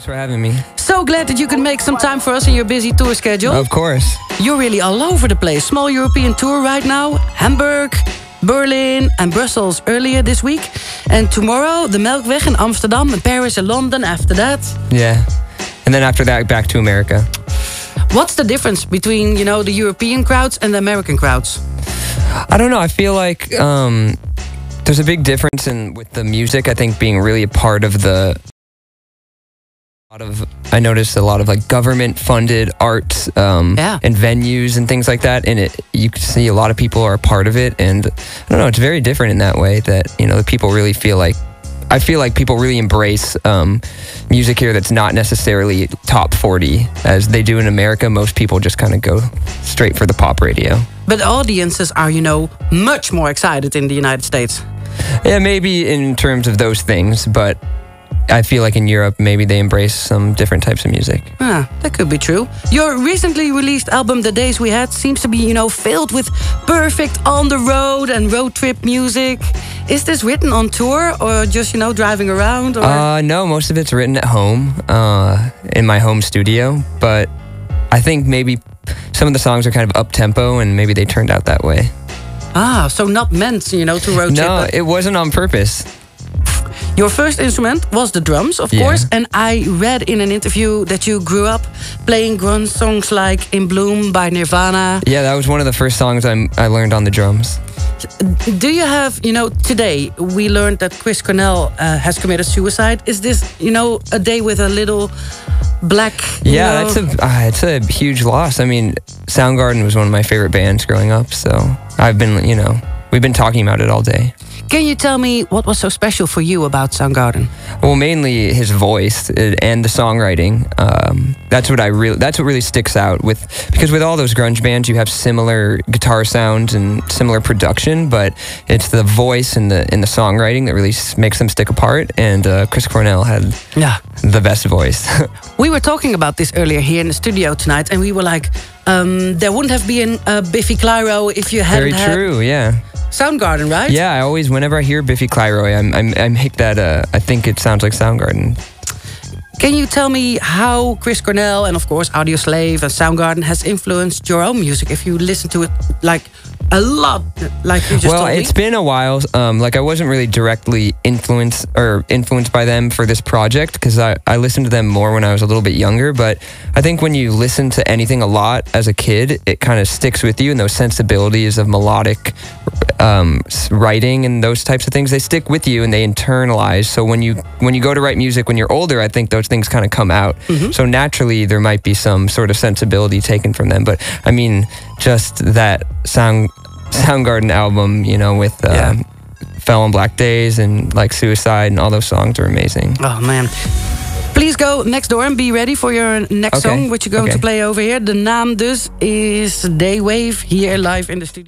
Thanks for having me. So glad that you can make some time for us in your busy tour schedule. Of course. You're really all over the place. Small European tour right now. Hamburg, Berlin and Brussels earlier this week. And tomorrow, the Melkweg in Amsterdam and Paris and London after that. Yeah. And then after that, back to America. What's the difference between, the European crowds and the American crowds? I don't know. I feel like there's a big difference with the music. I think being really a part of I noticed a lot of like government-funded art and venues and things like that. And you can see a lot of people are a part of it. And I don't know, it's very different in that way that, the people really feel like, I feel like people really embrace music here that's not necessarily top 40 as they do in America. Most people just kind of go straight for the pop radio. But audiences are, much more excited in the United States. Yeah, maybe in terms of those things, but I feel like in Europe, maybe they embrace some different types of music. That could be true. Your recently released album, The Days We Had, seems to be, filled with perfect on-the-road and road trip music. Is this written on tour or just, driving around? Or? No, most of it's written at home, in my home studio. But I think maybe some of the songs are kind of up-tempo and maybe they turned out that way. So not meant, to road trip. No, it wasn't on purpose. Your first instrument was the drums, of course, and I read in an interview that you grew up playing grunge songs like In Bloom by Nirvana. Yeah, that was one of the first songs I learned on the drums. Do you have, today we learned that Chris Cornell has committed suicide. Is this, a day with a little black... Yeah, it's a huge loss. I mean, Soundgarden was one of my favorite bands growing up, so I've been, we've been talking about it all day. Can you tell me what was so special for you about Soundgarden? Well, mainly his voice and the songwriting. That's what really sticks out because with all those grunge bands, you have similar guitar sounds and similar production, but it's the voice and the songwriting that really makes them stick apart. And Chris Cornell had the best voice. We were talking about this earlier here in the studio tonight, and we were like, there wouldn't have been Biffy Clyro if you hadn't had... Very true, yeah. Soundgarden, right? Yeah, whenever I hear Biffy Clyro, I'm hit that. I think it sounds like Soundgarden. Can you tell me how Chris Cornell and of course Audioslave and Soundgarden has influenced your own music? If you listen to it like a lot, like you just told me. Well, it's been a while. I wasn't really directly influenced by them for this project because I listened to them more when I was a little bit younger. But I think when you listen to anything a lot as a kid, it kind of sticks with you, and those sensibilities of melodic writing and those types of things, they stick with you and they internalize. So when you go to write music when you're older, I think those things kind of come out. Mm-hmm. So naturally there might be some sort of sensibility taken from them. But I mean, just that Soundgarden album, with Fell on Black Days and like Suicide and all those songs are amazing. Oh man. Please go next door and be ready for your next song, which you're going to play over here. De naam dus is Daywave, here live in the studio.